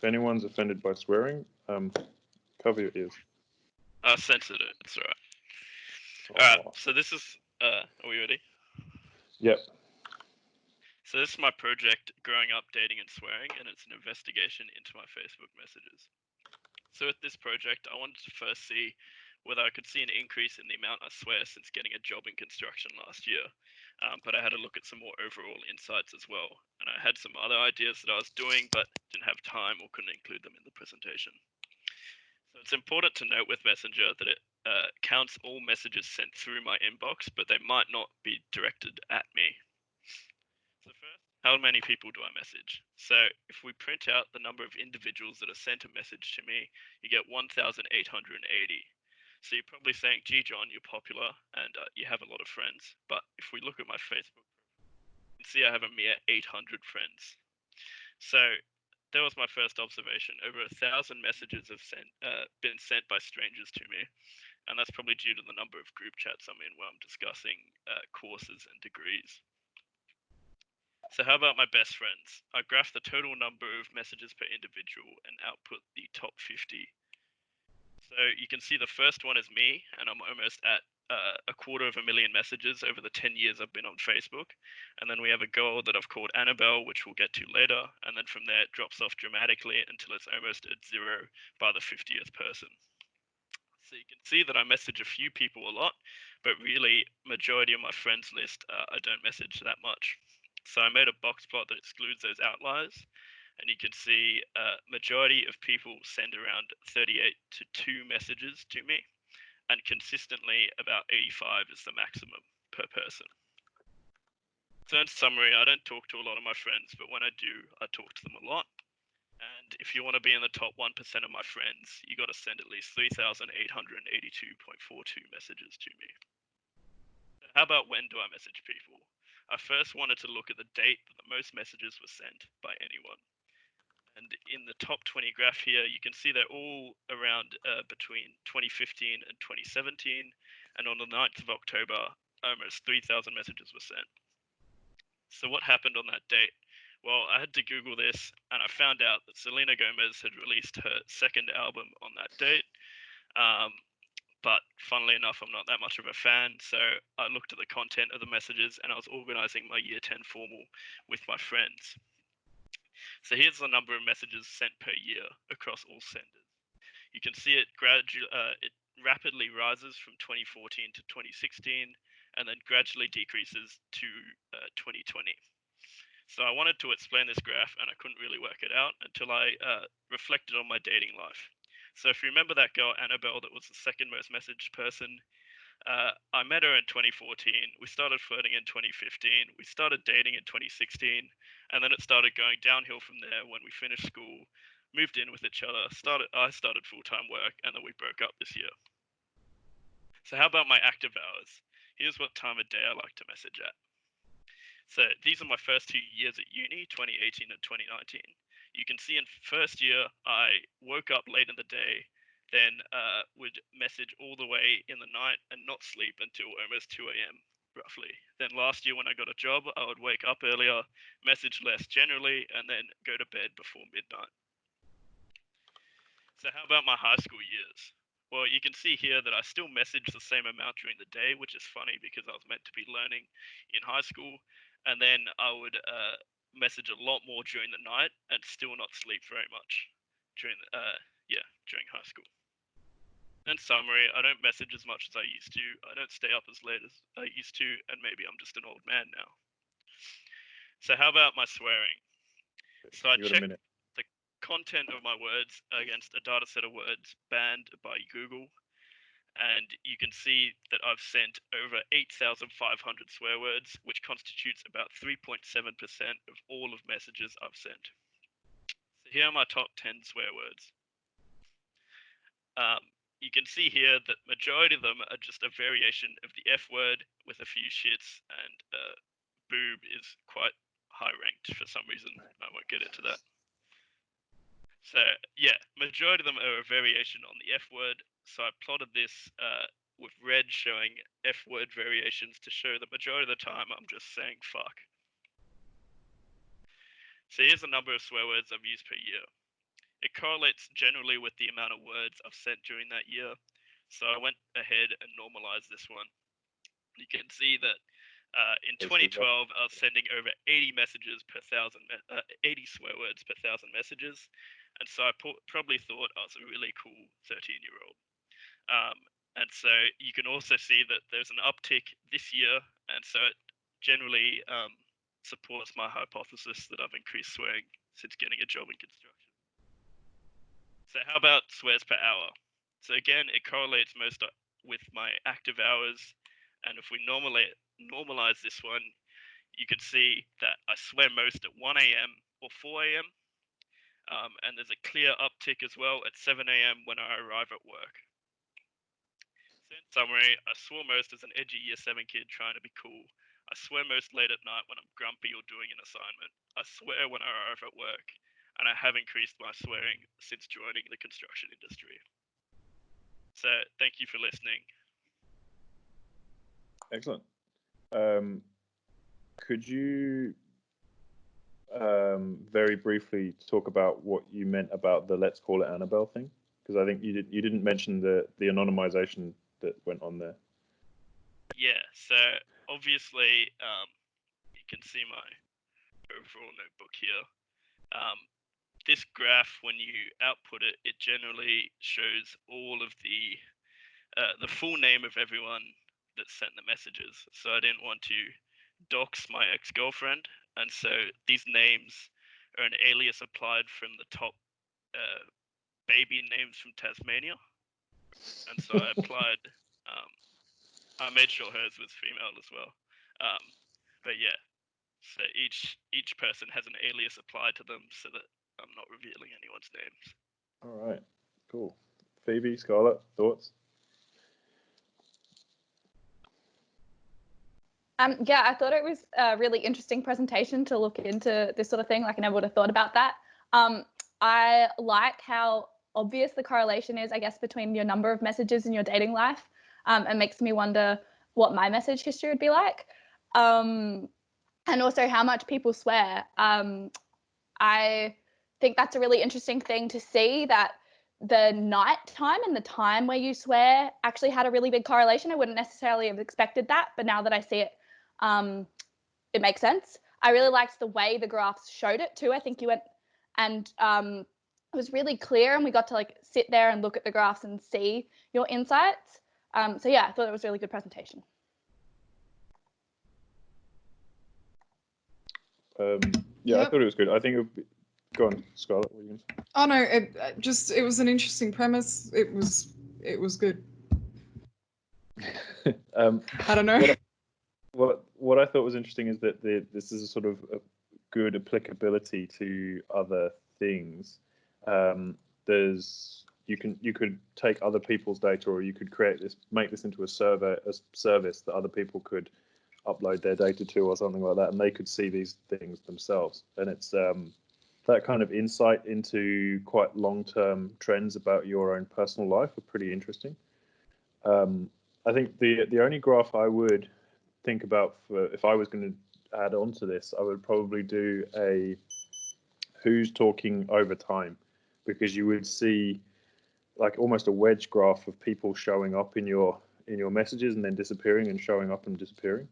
If anyone's offended by swearing, cover your ears. I censored it. It's alright. Oh. Alright, so this is. Are we ready? Yep. So this is my project, Growing Up, Dating and Swearing, and it's an investigation into my Facebook messages. So with this project, I wanted to first see whether I could see an increase in the amount I swear since getting a job in construction last year. But I had to look at some more overall insights as well. And I had some other ideas that I was doing, but didn't have time or couldn't include them in the presentation. So it's important to note with Messenger that it counts all messages sent through my inbox, but they might not be directed at me. So first, how many people do I message? So if we print out the number of individuals that have sent a message to me, you get 1,880. So you're probably saying, gee, John, you're popular and you have a lot of friends. But if we look at my Facebook, you can see I have a mere 800 friends. So that was my first observation. Over 1,000 messages have been sent by strangers to me. And that's probably due to the number of group chats I'm in where I'm discussing courses and degrees. So how about my best friends? I graph the total number of messages per individual and output the top 50. So you can see the first one is me, and I'm almost at 250,000 messages over the 10 years I've been on Facebook. And then we have a girl that I've called Annabelle, which we'll get to later. And then from there, it drops off dramatically until it's almost at 0 by the 50th person. So you can see that I message a few people a lot, but really, majority of my friends list, I don't message that much. So I made a box plot that excludes those outliers, and you can see majority of people send around 38 to 2 messages to me, and consistently about 85 is the maximum per person. So in summary, I don't talk to a lot of my friends, but when I do, I talk to them a lot. And if you want to be in the top 1% of my friends, you got to send at least 3,882.42 messages to me. So how about when do I message people? I first wanted to look at the date that the most messages were sent by anyone. And in the top 20 graph here, you can see they're all around between 2015 and 2017. And on the 9th of October, almost 3,000 messages were sent. So what happened on that date? Well, I had to Google this, and I found out that Selena Gomez had released her second album on that date. But funnily enough, I'm not that much of a fan, so I looked at the content of the messages, and I was organizing my Year 10 formal with my friends. So here's the number of messages sent per year across all senders. You can see it it rapidly rises from 2014 to 2016, and then gradually decreases to 2020. So I wanted to explain this graph, and I couldn't really work it out until I reflected on my dating life. So if you remember that girl, Annabelle, that was the second most messaged person, I met her in 2014. We started flirting in 2015. We started dating in 2016, and then it started going downhill from there when we finished school, moved in with each other, I started full-time work, and then we broke up this year. So how about my active hours? Here's what time of day I like to message at. So these are my first 2 years at uni, 2018 and 2019. You can see in first year, I woke up late in the day, then would message all the way in the night and not sleep until almost 2 a.m. roughly. Then last year when I got a job, I would wake up earlier, message less generally, and then go to bed before midnight. So how about my high school years? Well, you can see here that I still message the same amount during the day, which is funny because I was meant to be learning in high school. And then I would message a lot more during the night and still not sleep very much during during high school. In summary, I don't message as much as I used to. I don't stay up as late as I used to, and maybe I'm just an old man now. So how about my swearing? So I checked the content of my words against a data set of words banned by Google, and you can see that I've sent over 8,500 swear words, which constitutes about 3.7% of all of messages I've sent. So here are my top 10 swear words. You can see here that majority of them are just a variation of the F word with a few shits, and boob is quite high ranked for some reason. I won't get into that. So yeah, majority of them are a variation on the F word. So I plotted this with red showing F word variations to show the majority of the time I'm just saying fuck. So here's the number of swear words I've used per year. it correlates generally with the amount of words I've sent during that year. So I went ahead and normalized this one. You can see that in 2012, I was sending over 80 messages per 80 swear words per 1,000 messages, and so I probably thought I was a really cool 13-year-old. And so you can also see that there's an uptick this year, and so it generally supports my hypothesis that I've increased swearing since getting a job in construction. So how about swears per hour? So again, it correlates most with my active hours, and if we normalize this one, you can see that I swear most at 1 a.m. or 4 a.m. And there's a clear uptick as well at 7 a.m. when I arrive at work. So in summary, I swore most as an edgy year 7 kid trying to be cool. I swear most late at night when I'm grumpy or doing an assignment. I swear when I arrive at work, and I have increased my swearing since joining the construction industry. So thank you for listening. Excellent. Could you very briefly talk about what you meant about the "let's call it Annabelle" thing? Because I think you didn't mention the anonymization that went on there. Yeah. So obviously, you can see my overall notebook here. This graph, when you output it, it generally shows all of the full name of everyone that sent the messages. So I didn't want to dox my ex-girlfriend, and so these names are an alias applied from the top baby names from Tasmania, and so I applied. I made sure hers was female as well. But yeah, so each person has an alias applied to them, so that I'm not revealing anyone's names. All right, cool. Phoebe, Scarlett, thoughts? Yeah, I thought it was a really interesting presentation to look into this sort of thing. Like, I never would have thought about that. I like how obvious the correlation is, I guess, between your number of messages in your dating life. It makes me wonder what my message history would be like. And also how much people swear. I think that's a really interesting thing to see, that the night time and the time where you swear actually had a really big correlation. I wouldn't necessarily have expected that, but now that I see it, it makes sense. I really liked the way the graphs showed it too. I think you went and it was really clear, and we got to like sit there and look at the graphs and see your insights. So yeah, I thought it was a really good presentation. Yeah, I thought it was good. I think it would be... Go on, Scarlett. What are you going to say? Oh no, it was an interesting premise. It was good. I don't know. What I thought was interesting is that this is a sort of a good applicability to other things. You could take other people's data, or you could make this into a service that other people could upload their data to, or something like that, and they could see these things themselves. And it's that kind of insight into quite long-term trends about your own personal life are pretty interesting. I think the only graph I would think about for if I was going to add on to this, I would probably do a who's talking over time, because you would see like almost a wedge graph of people showing up in your messages and then disappearing, and showing up and disappearing.